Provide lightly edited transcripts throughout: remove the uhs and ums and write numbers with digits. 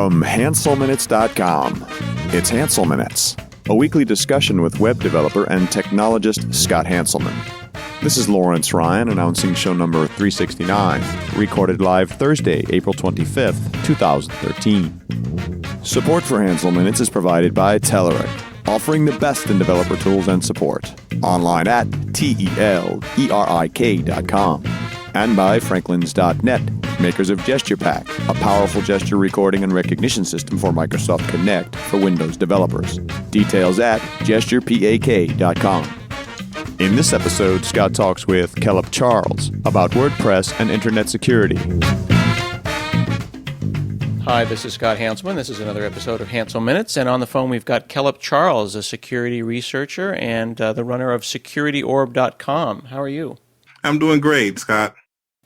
From HanselMinutes.com, it's Hansel Minutes, a weekly discussion with web developer and technologist Scott Hanselman. This is Lawrence Ryan announcing show number 369, recorded live Thursday, April 25th, 2013. Support for Hansel Minutes is provided by Telerik, offering the best in developer tools and support. Online at telerik.com. And by Franklins.net, makers of Gesture Pack, a powerful gesture recording and recognition system for Microsoft Connect for Windows developers. Details at gesturepak.com. In this episode, Scott talks with Kellep Charles about WordPress and internet security. Hi, this is Scott Hanselman. This is another episode of Hansel Minutes, and on the phone we've got Kellep Charles, a security researcher and the runner of SecurityOrb.com. How are you? I'm doing great, Scott.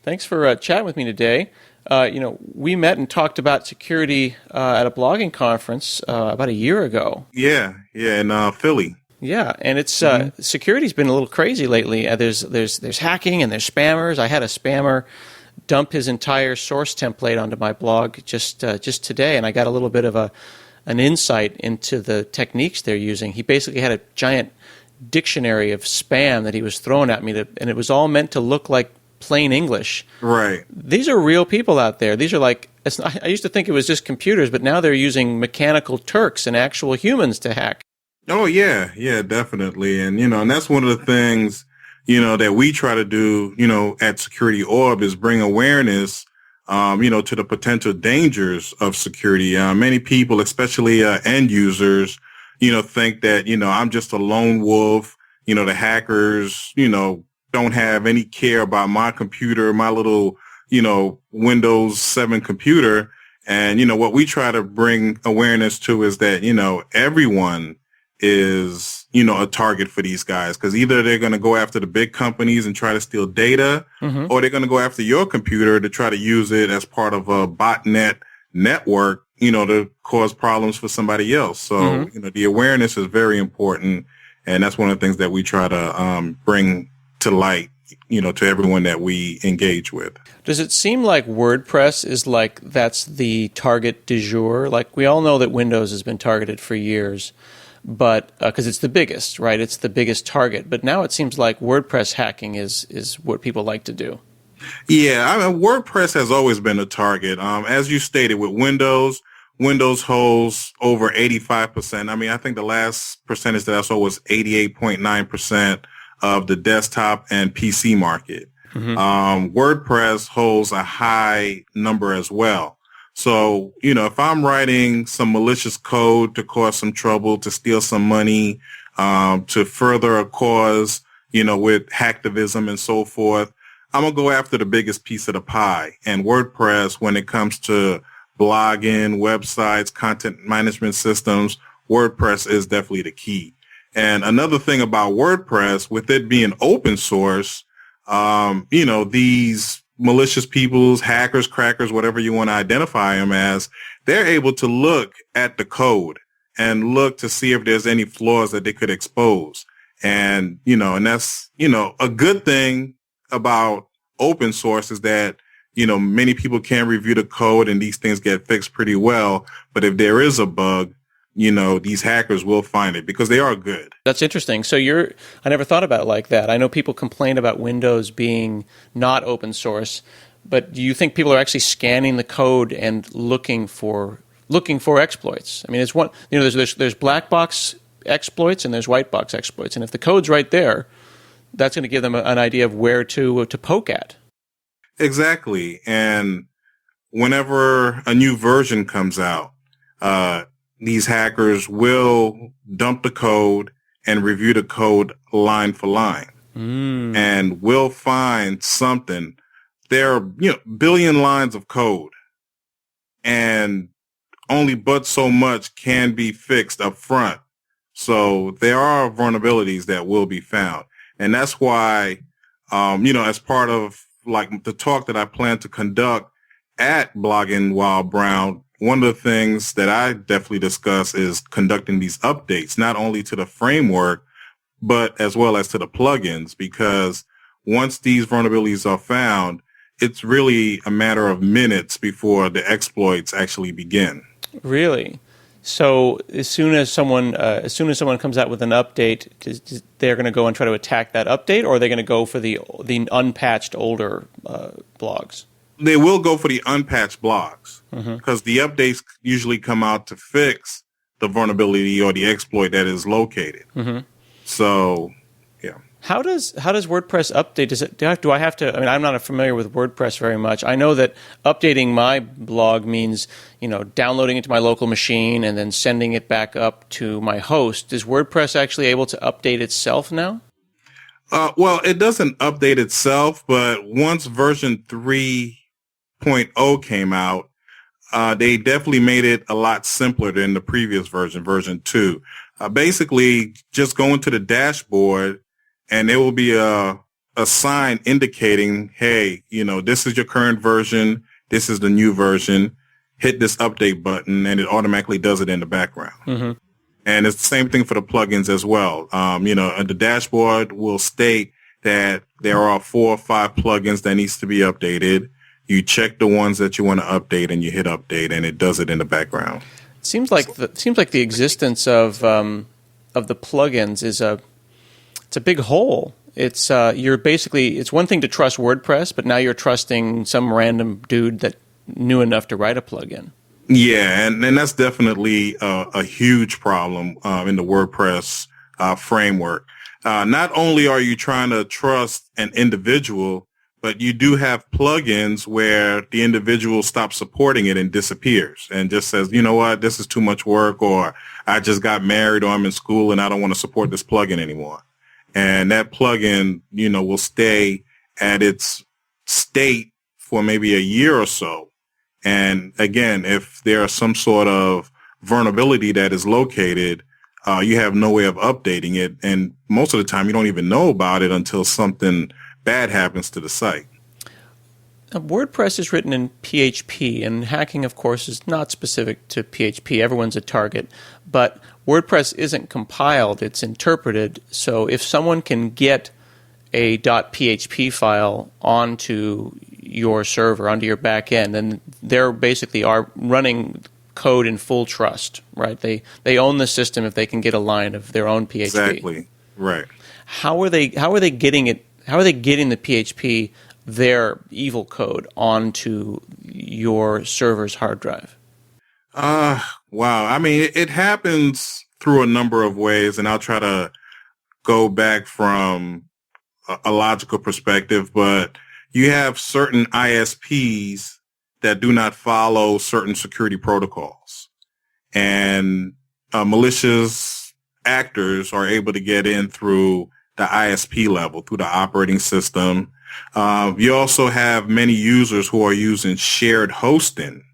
Thanks for chatting with me today. We met and talked about security at a blogging conference about a year ago. Yeah, in Philly. Yeah, and it's security's been a little crazy lately. There's hacking and there's spammers. I had a spammer dump his entire source template onto my blog just today, and I got a little bit of an insight into the techniques they're using. He basically had a giant dictionary of spam that he was throwing at me, and it was all meant to look like plain English. Right. These are real people out there. These are like, I used to think it was just computers, but now they're using mechanical Turks and actual humans to hack. Oh, yeah, definitely. And, and that's one of the things, that we try to do, at Security Orb is bring awareness, to the potential dangers of security. Many people, especially end users, think that, I'm just a lone wolf, the hackers, don't have any care about my computer, my little, Windows 7 computer. And, what we try to bring awareness to is that, everyone is, a target for these guys, because either they're going to go after the big companies and try to steal data, or they're going to go after your computer to try to use it as part of a botnet network, to cause problems for somebody else. So, the awareness is very important. And that's one of the things that we try to bring to light, to everyone that we engage with. Does it seem like WordPress is that's the target du jour? Like, we all know that Windows has been targeted for years, but because it's the biggest, right? It's the biggest target. But now it seems like WordPress hacking is what people like to do. Yeah, WordPress has always been a target. As you stated, with Windows holds over 85%. I think the last percentage that I saw was 88.9% of the desktop and PC market. WordPress holds a high number as well. So, if I'm writing some malicious code to cause some trouble, to steal some money, to further a cause, with hacktivism and so forth, I'm going to go after the biggest piece of the pie. And WordPress, when it comes to blogging, websites, content management systems, WordPress is definitely the key. And another thing about WordPress, with it being open source, these malicious peoples, hackers, crackers, whatever you want to identify them as, they're able to look at the code and look to see if there's any flaws that they could expose. And, and that's, a good thing about open source is that, many people can review the code and these things get fixed pretty well. But if there is a bug, these hackers will find it because they are good. That's interesting. So I never thought about it like that. I know people complain about Windows being not open source, but do you think people are actually scanning the code and looking for exploits? It's one, there's black box exploits and there's white box exploits. And if the code's right there, that's going to give them an idea of where to poke at. Exactly. And whenever a new version comes out, these hackers will dump the code and review the code line for line. And will find something. There are, billion lines of code, and only but so much can be fixed up front. So there are vulnerabilities that will be found. And that's why, as part of the talk that I plan to conduct at Blogging While Brown, one of the things that I definitely discuss is conducting these updates, not only to the framework, but as well as to the plugins, because once these vulnerabilities are found, it's really a matter of minutes before the exploits actually begin. Really? So as soon as someone comes out with an update, they're going to go and try to attack that update, or are they going to go for the unpatched older blogs? They will go for the unpatched blogs because the updates usually come out to fix the vulnerability or the exploit that is located. So, yeah. How does WordPress update? Do I have to? I mean, I'm not familiar with WordPress very much. I know that updating my blog means downloading it to my local machine and then sending it back up to my host. Is WordPress actually able to update itself now? Well, it doesn't update itself, but once version 3.0 came out, they definitely made it a lot simpler than the previous version 2. Basically, just go into the dashboard, and there will be a sign indicating, hey, this is your current version, this is the new version, hit this update button, and it automatically does it in the background. And it's the same thing for the plugins as well. The dashboard will state that there are 4 or 5 plugins that needs to be updated. You check the ones that you want to update, and you hit update, and it does it in the background. It seems like the existence of the plugins is it's a big hole. It's it's one thing to trust WordPress, but now you're trusting some random dude that knew enough to write a plugin. Yeah, and that's definitely a huge problem in the WordPress framework. Not only are you trying to trust an individual, but you do have plugins where the individual stops supporting it and disappears and just says, you know what, this is too much work, or I just got married, or I'm in school and I don't want to support this plugin anymore. And that plugin, will stay at its state for maybe a year or so. And again, if there is some sort of vulnerability that is located, you have no way of updating it. And most of the time, you don't even know about it until something bad happens to the site. WordPress is written in PHP, and hacking, of course, is not specific to PHP. Everyone's a target. But WordPress isn't compiled. It's interpreted. So if someone can get a .php file onto your server, onto your back end, then they're basically are running code in full trust, right? They own the system if they can get a line of their own PHP. Exactly. Right. How are they getting it? How are they getting the PHP, their evil code, onto your server's hard drive? Wow. I mean, it happens through a number of ways, and I'll try to go back from a logical perspective, but you have certain ISPs that do not follow certain security protocols, and malicious actors are able to get in through the ISP level, through the operating system. You also have many users who are using shared hosting,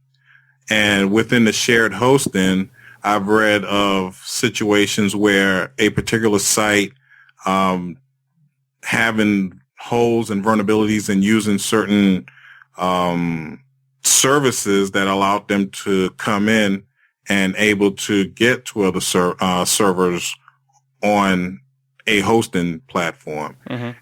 and within the shared hosting, I've read of situations where a particular site having holes and vulnerabilities and using certain services that allowed them to come in and able to get to other servers on a hosting platform.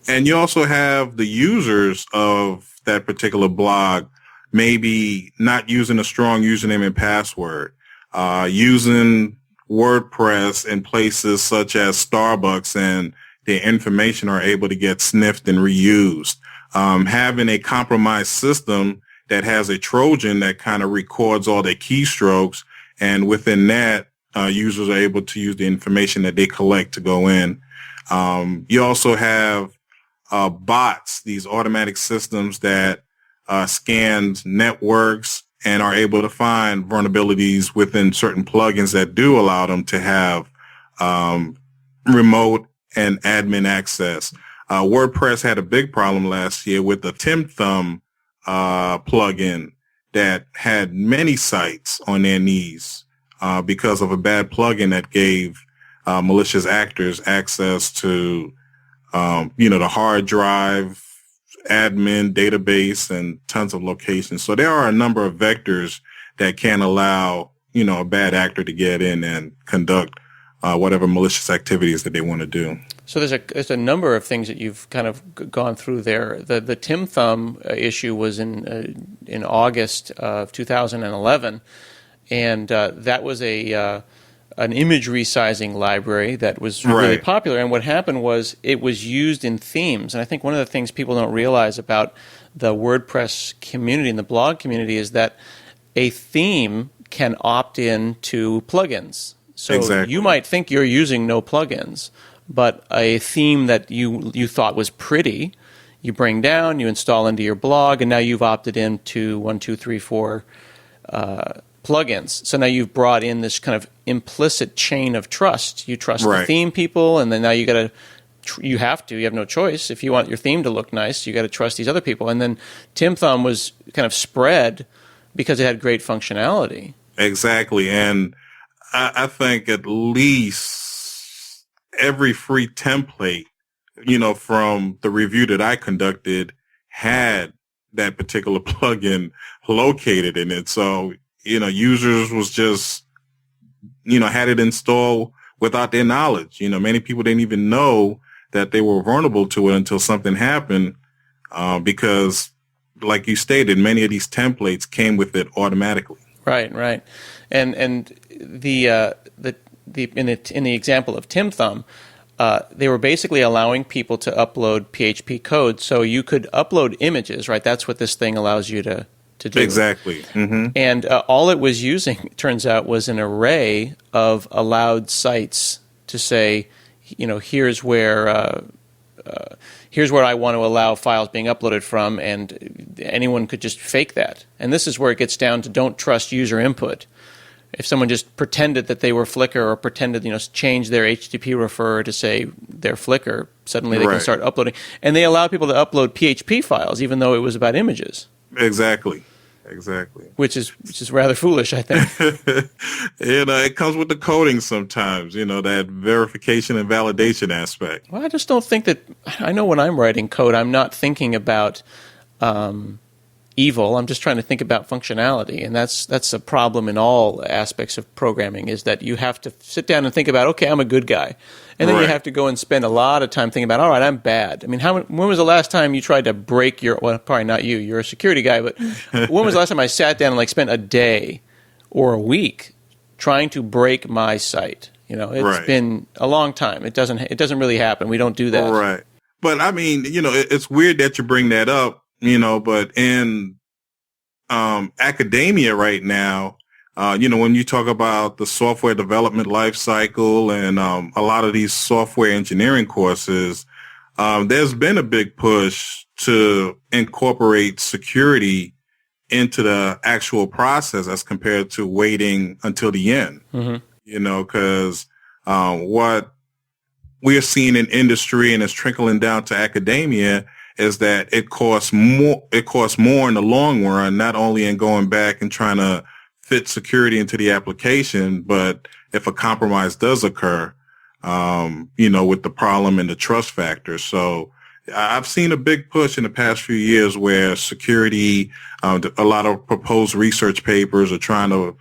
And you also have the users of that particular blog maybe not using a strong username and password, using WordPress in places such as Starbucks, and their information are able to get sniffed and reused. Having a compromised system that has a Trojan that kind of records all their keystrokes, and within that, users are able to use the information that they collect to go in. You also have bots, these automatic systems that scan networks and are able to find vulnerabilities within certain plugins that do allow them to have remote and admin access. WordPress had a big problem last year with the Tim Thumb plugin that had many sites on their knees because of a bad plugin that gave malicious actors access to, the hard drive, admin, database, and tons of locations. So there are a number of vectors that can allow, a bad actor to get in and conduct whatever malicious activities that they want to do. So there's a number of things that you've kind of gone through there. The Tim Thumb issue was in August of 2011. and that was an image resizing library that was really popular. And what happened was it was used in themes. And I think one of the things people don't realize about the WordPress community and the blog community is that a theme can opt in to plugins. So you might think you're using no plugins, but a theme that you thought was pretty, you bring down, you install into your blog, and now you've opted into 1, 2, 3, 4 plugins. So now you've brought in this kind of implicit chain of trust. You trust the theme people, and then now you have no choice. If you want your theme to look nice, you got to trust these other people. And then Tim Thumb was kind of spread because it had great functionality. Exactly. And I think at least every free template, from the review that I conducted had that particular plugin located in it. So, users was just, had it installed without their knowledge. Many people didn't even know that they were vulnerable to it until something happened, because, like you stated, many of these templates came with it automatically. Right. And in the example of Tim Thumb, they were basically allowing people to upload PHP code, so you could upload images, right? That's what this thing allows you to do. Exactly. Mm-hmm. And all it was using, it turns out, was an array of allowed sites to say, here's where I want to allow files being uploaded from, and anyone could just fake that. And this is where it gets down to don't trust user input. If someone just pretended that they were Flickr or pretended, change their HTTP referrer to say they're Flickr, suddenly they can start uploading. And they allow people to upload PHP files, even though it was about images. Exactly. Which is rather foolish, I think. It comes with the coding sometimes, that verification and validation aspect. Well, I just don't think that, I know when I'm writing code, I'm not thinking about evil. I'm just trying to think about functionality, and that's a problem in all aspects of programming, is that you have to sit down and think about, okay, I'm a good guy. And then you have to go and spend a lot of time thinking about, all right, I'm bad. I mean, when was the last time you tried to break well, probably not you, you're a security guy, but when was the last time I sat down and spent a day or a week trying to break my site? It's been a long time. It doesn't really happen. We don't do that. Right. But I mean, it's weird that you bring that up, but in academia right now, when you talk about the software development life cycle and a lot of these software engineering courses, there's been a big push to incorporate security into the actual process as compared to waiting until the end. Mm-hmm. Because what we are seeing in industry and it's trickling down to academia is that it costs more in the long run, not only in going back and trying to fit security into the application, but if a compromise does occur, with the problem and the trust factor. So I've seen a big push in the past few years where security, a lot of proposed research papers are trying to,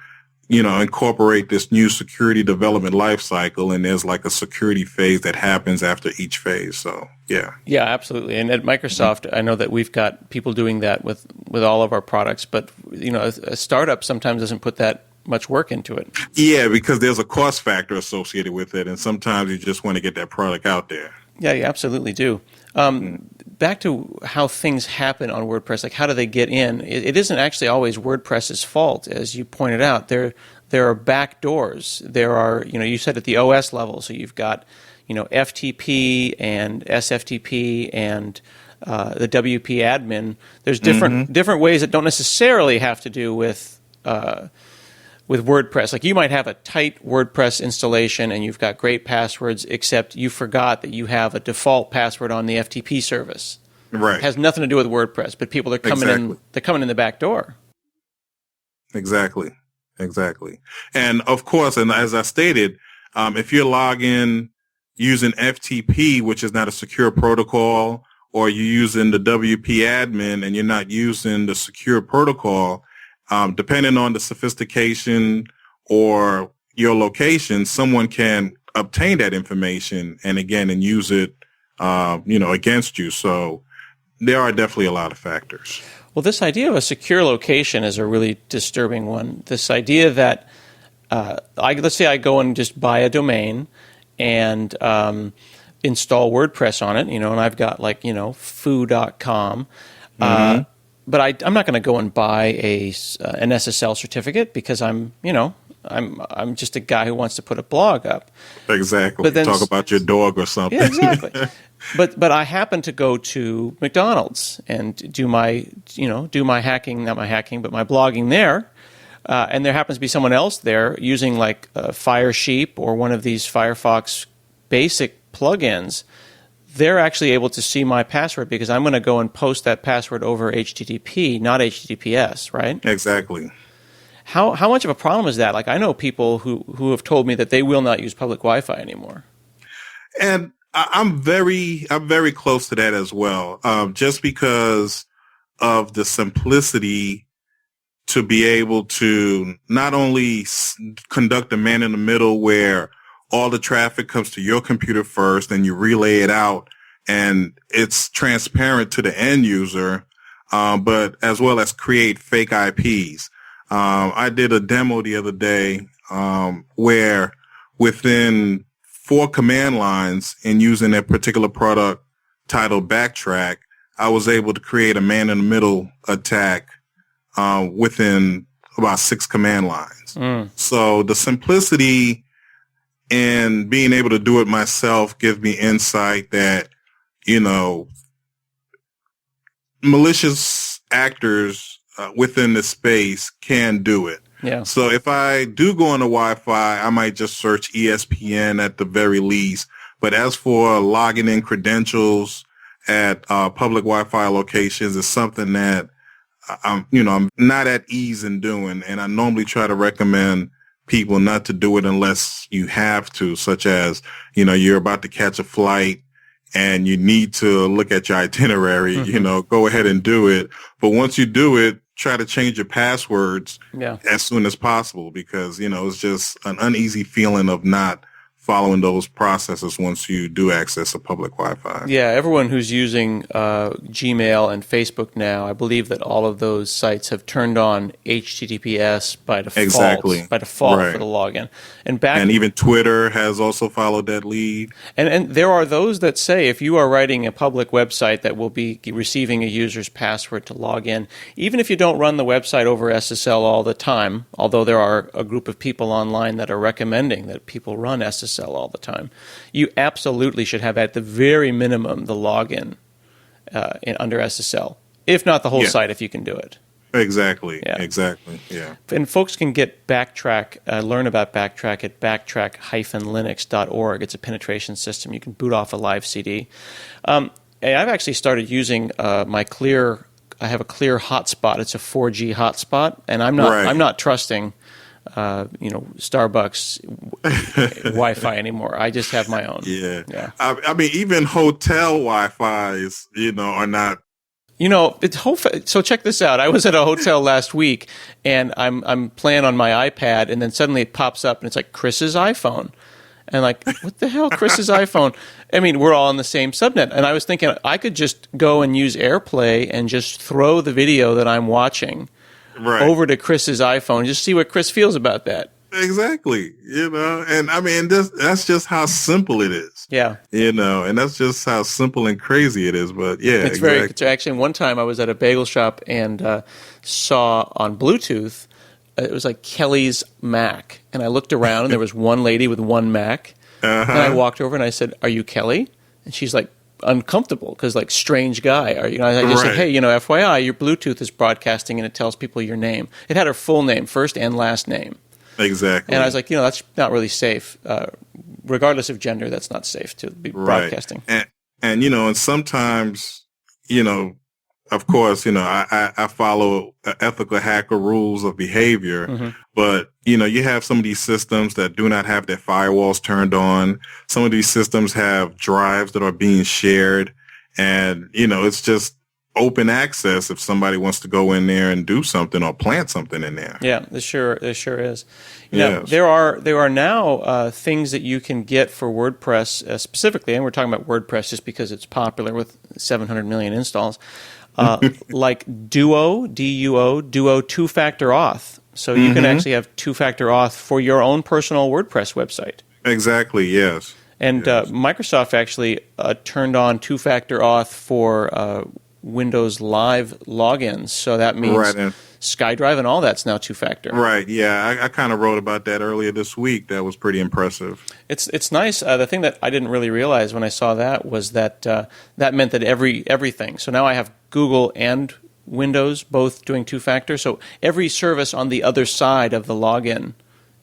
incorporate this new security development life cycle, and there's a security phase that happens after each phase. So, yeah. Yeah, absolutely. And at Microsoft, I know that we've got people doing that with all of our products, but, a startup sometimes doesn't put that much work into it. Yeah, because there's a cost factor associated with it, and sometimes you just want to get that product out there. Yeah, you absolutely do. Back to how things happen on WordPress, how do they get in? It isn't actually always WordPress's fault, as you pointed out. There are back doors. There are, you said at the OS level, so you've got, FTP and SFTP and the WP admin. There's different ways that don't necessarily have to do with WordPress. You might have a tight WordPress installation and you've got great passwords, except you forgot that you have a default password on the FTP service. Right. It has nothing to do with WordPress, but people are coming in. They're coming in the back door. Exactly. And of course, and as I stated, if you log in using FTP, which is not a secure protocol, or you're using the WP admin and you're not using the secure protocol, depending on the sophistication or your location, someone can obtain that information and use it, against you. So there are definitely a lot of factors. Well, this idea of a secure location is a really disturbing one. This idea that, let's say I go and just buy a domain and install WordPress on it, and I've got foo.com. But I'm not going to go and buy an SSL certificate because I'm just a guy who wants to put a blog up. Exactly. But then, talk about your dog or something. Yeah, exactly. But I happen to go to McDonald's and do my hacking, not my hacking, but my blogging there. And there happens to be someone else there using Firesheep or one of these Firefox basic plugins. They're actually able to see my password because I'm going to go and post that password over HTTP, not HTTPS, right? Exactly. How much of a problem is that? I know people who have told me that they will not use public Wi-Fi anymore. And I'm very close to that as well. Just because of the simplicity to be able to not only conduct a man in the middle where all the traffic comes to your computer first and you relay it out and it's transparent to the end user, but as well as create fake IPs. I did a demo the other day where within 4 command lines and using a particular product titled Backtrack, I was able to create a man-in-the-middle attack within about 6 command lines. So the simplicity and being able to do it myself gives me insight that, malicious actors within the space can do it. Yeah. So if I do go on the Wi-Fi, I might just search ESPN at the very least. But as for logging in credentials at public Wi-Fi locations, it's something that I'm not at ease in doing. And I normally try to recommend people not to do it unless you have to, such as, you're about to catch a flight and you need to look at your itinerary, go ahead and do it. But once you do it, try to change your passwords as soon as possible because, it's just an uneasy feeling of not following those processes once you do access a public Wi-Fi. Yeah, everyone who's using Gmail and Facebook now, I believe that all of those sites have turned on HTTPS by default. Exactly. By default right. for the login. And even Twitter has also followed that lead. And there are those that say if you are writing a public website that will be receiving a user's password to log in, even if you don't run the website over SSL all the time, although there are a group of people online that are recommending that people run SSL all the time, you absolutely should have at the very minimum the login under SSL, if not the whole site, if you can do it. Exactly. Yeah. Exactly. Yeah. And folks can get Backtrack, learn about Backtrack at backtrack-linux.org. It's a penetration system. You can boot off a live CD. I've actually started using my Clear. I have a Clear hotspot. It's a 4G hotspot, and I'm not trusting Starbucks Wi-Fi anymore. I just have my own. Yeah. I mean, even hotel Wi-Fi's, are not. So check this out. I was at a hotel last week, and I'm playing on my iPad, and then suddenly it pops up, and it's like Chris's iPhone. And what the hell, Chris's iPhone? I mean, we're all on the same subnet. And I was thinking I could just go and use AirPlay and just throw the video that I'm watching over to Chris's iPhone and just see what Chris feels about that. Exactly. And I mean, that's just how simple it is. Yeah. And that's just how simple and crazy it is. But yeah, it's actually one time I was at a bagel shop and saw on Bluetooth, it was like Kelly's Mac. And I looked around and there was one lady with one Mac. And I walked over and I said, "Are you Kelly?" And she's like, uncomfortable because strange guy. I just said, "Hey, FYI, your Bluetooth is broadcasting and it tells people your name." It had her full name, first and last name. Exactly. And I was like, that's not really safe. Regardless of gender, that's not safe to be broadcasting. And and sometimes, of course, I follow ethical hacker rules of behavior, but, you have some of these systems that do not have their firewalls turned on. Some of these systems have drives that are being shared, and, it's just open access if somebody wants to go in there and do something or plant something in there. Yeah, there sure is. There are now things that you can get for WordPress specifically, and we're talking about WordPress just because it's popular with 700 million installs. like Duo, D-U-O, Duo two-factor auth. So you can actually have two-factor auth for your own personal WordPress website. Exactly, yes. And Yes. Microsoft actually turned on two-factor auth for Windows Live logins. So that means Right, and- SkyDrive and all that's now two-factor. Right, yeah. I kind of wrote about that earlier this week. That was pretty impressive. It's nice. The thing that I didn't really realize when I saw that was that that meant that everything. So now I have Google and Windows both doing two-factor. So every service on the other side of the login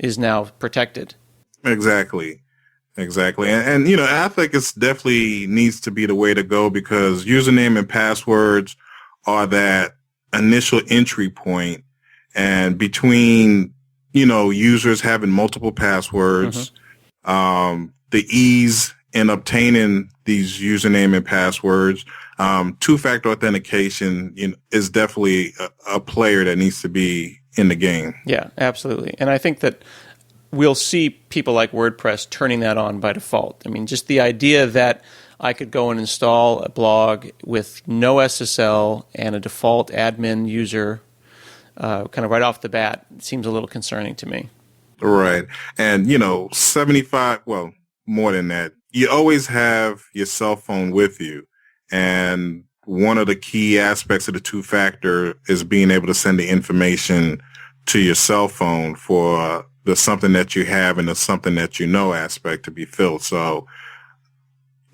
is now protected. Exactly. And you know, I think it's definitely needs to be the way to go because username and passwords are that initial entry point, and between, you know, users having multiple passwords, the ease in obtaining these username and passwords, two-factor authentication, you know, is definitely a player that needs to be in the game. Yeah, absolutely. And I think that we'll see people like WordPress turning that on by default. I mean, just the idea that I could go and install a blog with no SSL and a default admin user kind of right off the bat seems a little concerning to me. Right. And, you know, more than that, you always have your cell phone with you. And one of the key aspects of the two-factor is being able to send the information to your cell phone for the something that you have and the something that you know aspect to be filled. So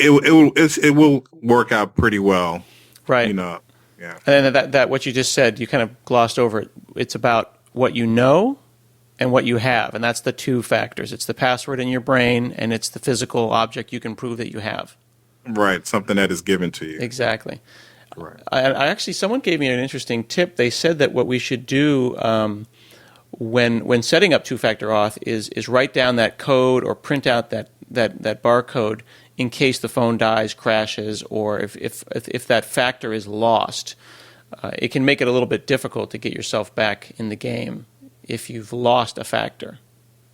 it will work out pretty well. Right. You know, yeah. And then that what you just said, you kind of glossed over it. It's about what you know and what you have. And that's the two factors. It's the password in your brain and it's the physical object you can prove that you have. Right. Something that is given to you. Exactly. Right. I actually, someone gave me an interesting tip. They said that what we should do when setting up two-factor auth is write down that code or print out that barcode in case the phone dies, crashes, or if that factor is lost. It can make it a little bit difficult to get yourself back in the game if you've lost a factor.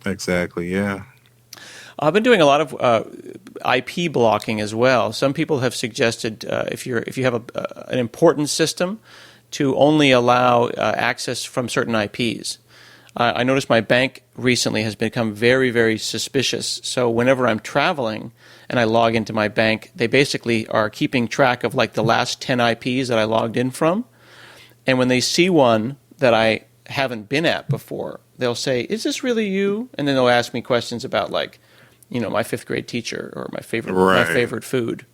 Exactly, yeah. I've been doing a lot of IP blocking as well. Some people have suggested if you have an important system to only allow access from certain IPs. I noticed my bank recently has become very, very suspicious. So whenever I'm traveling and I log into my bank, they basically are keeping track of like the last 10 IPs that I logged in from. And when they see one that I haven't been at before, they'll say, "Is this really you?" And then they'll ask me questions about like, you know, my fifth grade teacher or my favorite food.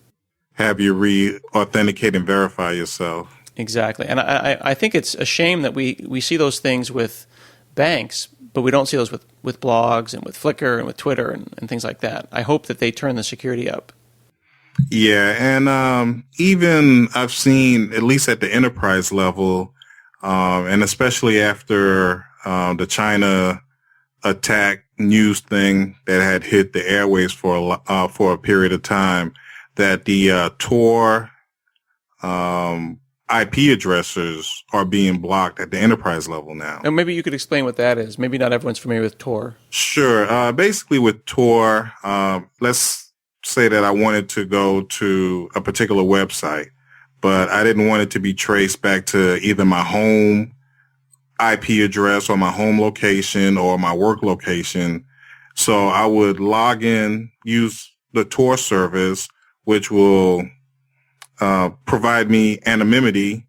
Have you re-authenticate and verify yourself. Exactly. And I think it's a shame that we see those things with banks, but we don't see those with blogs and with Flickr and with Twitter and things like that. I hope that they turn the security up. Yeah, and even I've seen, at least at the enterprise level, and especially after the China attack news thing that had hit the airwaves for a period of time, that the Tor IP addressers are being blocked at the enterprise level now. And maybe you could explain what that is. Maybe not everyone's familiar with Tor. Sure. Basically with Tor, let's say that I wanted to go to a particular website, but I didn't want it to be traced back to either my home IP address or my home location or my work location. So I would log in, use the Tor service, which will provide me anonymity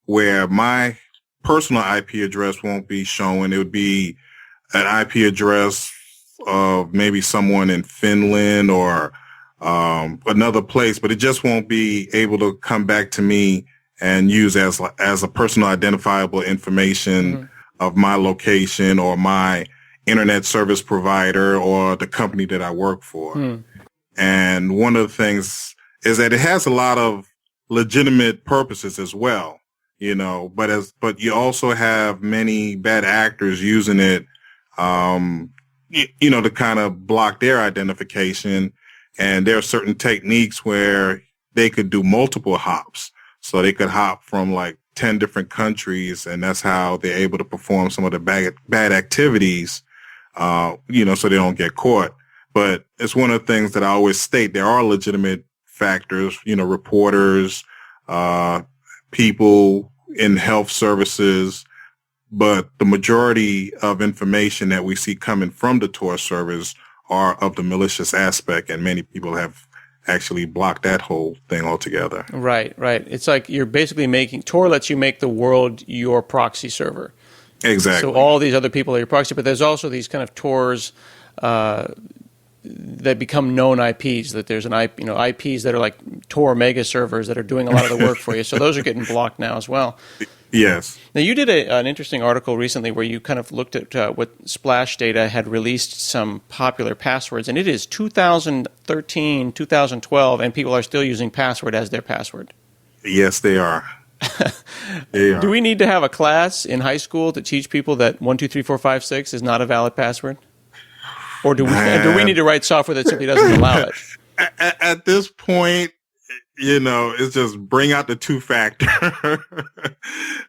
where my personal IP address won't be shown. It would be an IP address of maybe someone in Finland or another place, but it just won't be able to come back to me and use as a personal identifiable information of my location or my internet service provider or the company that I work for. And one of the things is that it has a lot of legitimate purposes as well, you know, but you also have many bad actors using it, you know, to kind of block their identification. And there are certain techniques where they could do multiple hops. So they could hop from like 10 different countries, and that's how they're able to perform some of the bad activities, you know, so they don't get caught. But it's one of the things that I always state. There are legitimate factors, you know, reporters, people in health services, but the majority of information that we see coming from the Tor servers are of the malicious aspect, and many people have actually blocked that whole thing altogether. Right. It's like you're basically Tor lets you make the world your proxy server. Exactly. So all these other people are your proxy, but there's also these kind of Tors that become known IPs. That there's IPs that are like Tor mega servers that are doing a lot of the work for you. So those are getting blocked now as well. Yes. Now you did an interesting article recently where you kind of looked at what Splash Data had released some popular passwords, and it is 2013, 2012, and people are still using password as their password. Yes, they are. They are. Do we need to have a class in high school to teach people that 12345 is not a valid password? Or do we need to write software that simply doesn't allow it? At this point, it's just bring out the two-factor,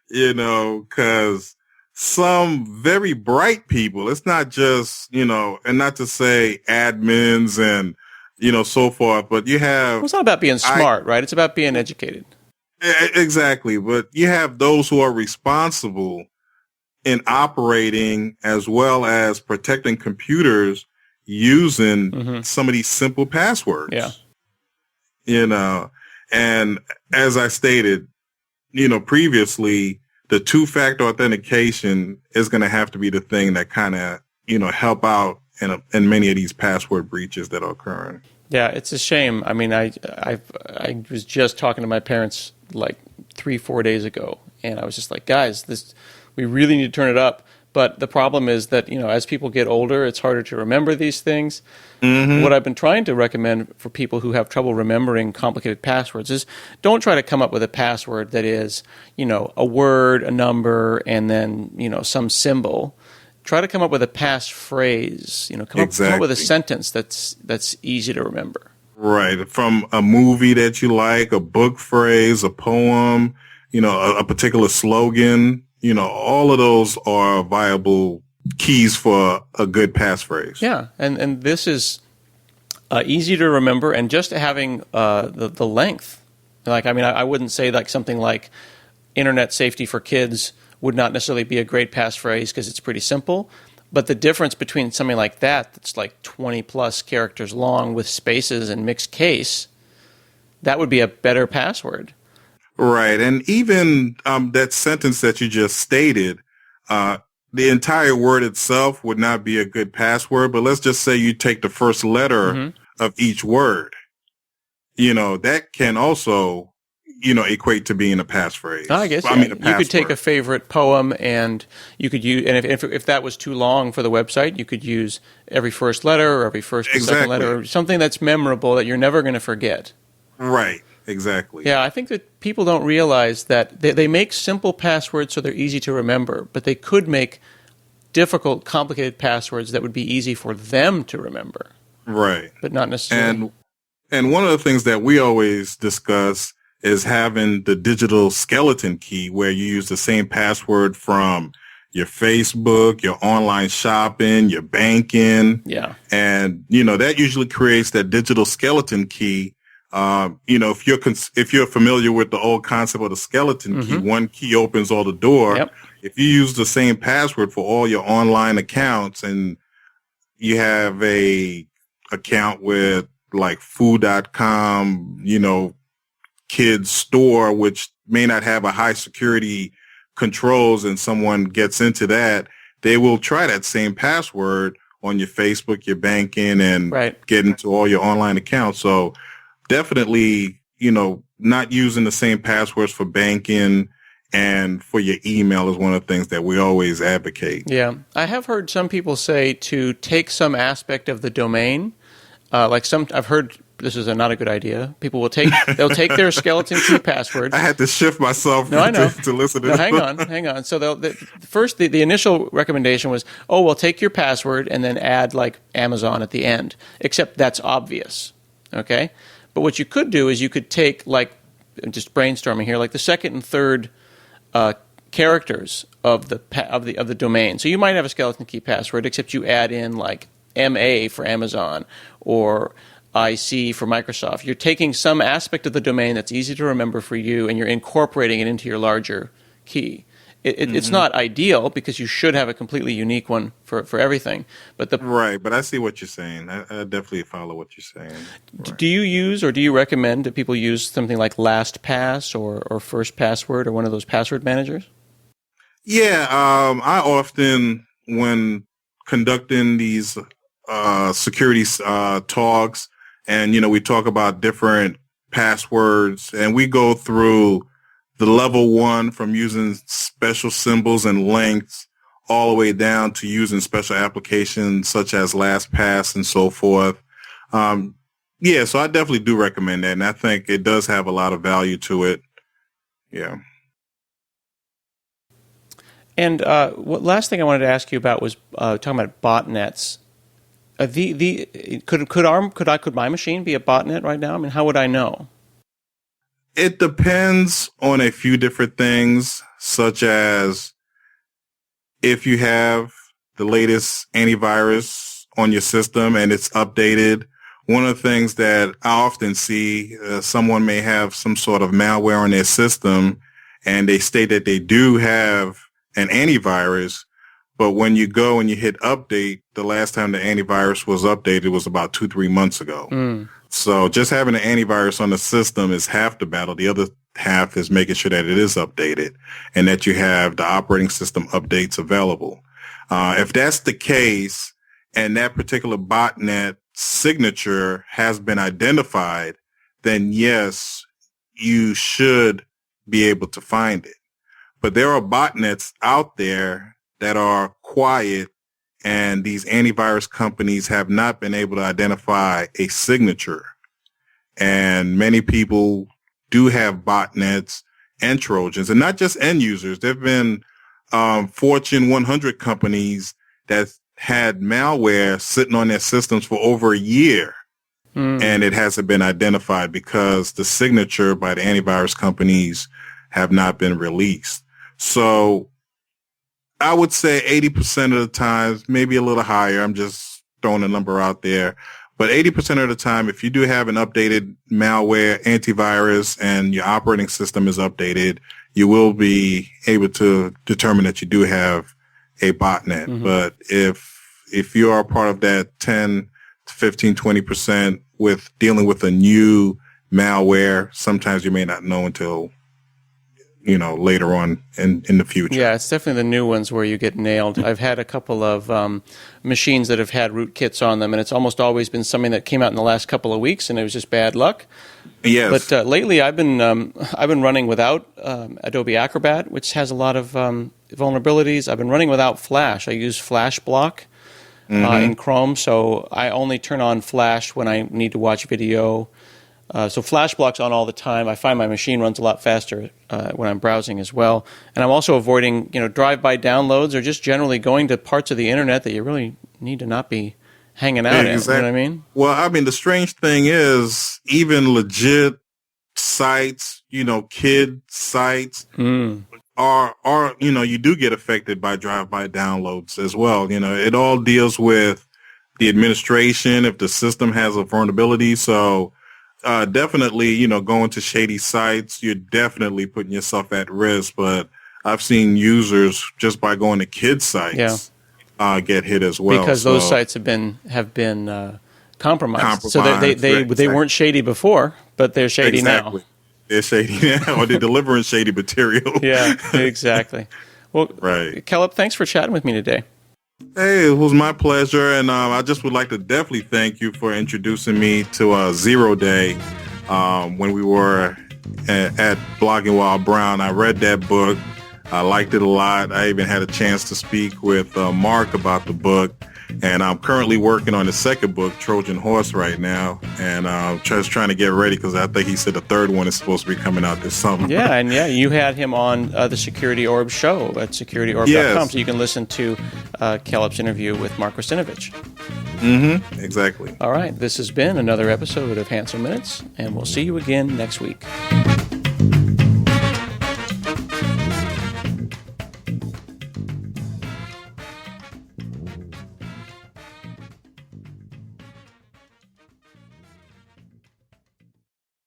because some very bright people, it's not just, and not to say admins and, so forth, but you have... Well, it's not about being smart, right? It's about being educated. Exactly. But you have those who are responsible in operating as well as protecting computers using some of these simple passwords. Yeah. And as I stated, previously, the two-factor authentication is going to have to be the thing that kind of, help out in many of these password breaches that are occurring. Yeah, it's a shame. I mean, I was just talking to my parents like 3-4 days ago, and I was just like, guys, we really need to turn it up. But the problem is that, as people get older, it's harder to remember these things. What I've been trying to recommend for people who have trouble remembering complicated passwords is don't try to come up with a password that is, a word, a number, and then, some symbol. Try to come up with a passphrase. Come up with a sentence that's easy to remember. Right. From a movie that you like, a book phrase, a poem, a particular slogan. All of those are viable keys for a good passphrase. Yeah, and this is easy to remember, and just having the length. Like, I mean, I wouldn't say like something like Internet Safety for Kids would not necessarily be a great passphrase because it's pretty simple. But the difference between something like that's like 20-plus characters long with spaces and mixed case, that would be a better password. Right. And even that sentence that you just stated, the entire word itself would not be a good password. But let's just say you take the first letter of each word. That can also, equate to being a passphrase. I guess you could take a favorite poem and you could use, and if that was too long for the website, you could use every first letter or every first or second letter, or something that's memorable that you're never going to forget. Right. Exactly. Yeah, I think that people don't realize that they make simple passwords so they're easy to remember, but they could make difficult, complicated passwords that would be easy for them to remember. Right. But not necessarily. And one of the things that we always discuss is having the digital skeleton key, where you use the same password from your Facebook, your online shopping, your banking. Yeah. And, that usually creates that digital skeleton key. If you're familiar with the old concept of the skeleton key, one key opens all the door. Yep. If you use the same password for all your online accounts and you have a account with like food.com, kids store, which may not have a high security controls, and someone gets into that, they will try that same password on your Facebook, your banking, and get into all your online accounts. So definitely, not using the same passwords for banking and for your email is one of the things that we always advocate. Yeah. I have heard some people say to take some aspect of the domain. I've heard this is not a good idea. People they'll take their skeleton key password. I had to shift myself to listen to this. Hang on. So the initial recommendation was, take your password and then add like Amazon at the end, except that's obvious. Okay. But what you could do is you could take, like, just brainstorming here, like the second and third characters of the domain. So you might have a skeleton key password, except you add in like MA for Amazon or IC for Microsoft. You're taking some aspect of the domain that's easy to remember for you, and you're incorporating it into your larger key. It's not ideal because you should have a completely unique one for everything. But right, but I see what you're saying. I definitely follow what you're saying. Right. Do you use or do you recommend that people use something like LastPass or First Password or one of those password managers? Yeah, I often, when conducting these security talks, and we talk about different passwords, and we go through the level 1 from using special symbols and lengths all the way down to using special applications such as LastPass and so forth. Yeah, so I definitely do recommend that, and I think it does have a lot of value to it. Yeah. And last thing I wanted to ask you about was talking about botnets. Could my machine be a botnet right now? I mean, how would I know? It depends on a few different things, such as if you have the latest antivirus on your system and it's updated. One of the things that I often see, someone may have some sort of malware on their system, and they state that they do have an antivirus, but when you go and you hit update, the last time the antivirus was updated was about 2-3 months ago. So just having an antivirus on the system is half the battle. The other half is making sure that it is updated and that you have the operating system updates available. If that's the case and that particular botnet signature has been identified, then yes, you should be able to find it. But there are botnets out there that are quiet, and these antivirus companies have not been able to identify a signature. And many people do have botnets and Trojans, and not just end users. There have been Fortune 100 companies that had malware sitting on their systems for over a year, and it hasn't been identified because the signature by the antivirus companies have not been released. So I would say 80% of the times, maybe a little higher. I'm just throwing a number out there. But 80% of the time, if you do have an updated malware antivirus and your operating system is updated, you will be able to determine that you do have a botnet. But if you are part of that 10 to 15, 20% with dealing with a new malware, sometimes you may not know until later on in the future. Yeah, it's definitely the new ones where you get nailed. I've had a couple of machines that have had rootkits on them, and it's almost always been something that came out in the last couple of weeks, and it was just bad luck. Yes. But lately, I've been running without Adobe Acrobat, which has a lot of vulnerabilities. I've been running without Flash. I use Flash Block in Chrome, so I only turn on Flash when I need to watch video. So Flash Block's on all the time. I find my machine runs a lot faster when I'm browsing as well. And I'm also avoiding, drive-by downloads or just generally going to parts of the internet that you really need to not be hanging out in. You know what I mean? Well, I mean, the strange thing is even legit sites, kid sites are you do get affected by drive-by downloads as well. It all deals with the administration, if the system has a vulnerability. So definitely, going to shady sites, you're definitely putting yourself at risk. But I've seen users just by going to kids sites get hit as well. Because those sites have been compromised. So they weren't shady before, but they're shady now. They're shady now, or they're delivering shady material. Yeah, exactly. Well, right. Kellep, thanks for chatting with me today. Hey, it was my pleasure, and I just would like to definitely thank you for introducing me to Zero Day when we were at Blogging While Brown. I read that book. I liked it a lot. I even had a chance to speak with Mark about the book, and I'm currently working on the second book, Trojan Horse, right now, and just trying to get ready because I think he said the third one is supposed to be coming out this summer. Yeah, and you had him on the Security Orb show at securityorb.com, so you can listen to Kellep's interview with Mark Russinovich. Exactly. All right, this has been another episode of Hansel Minutes, and we'll see you again next week.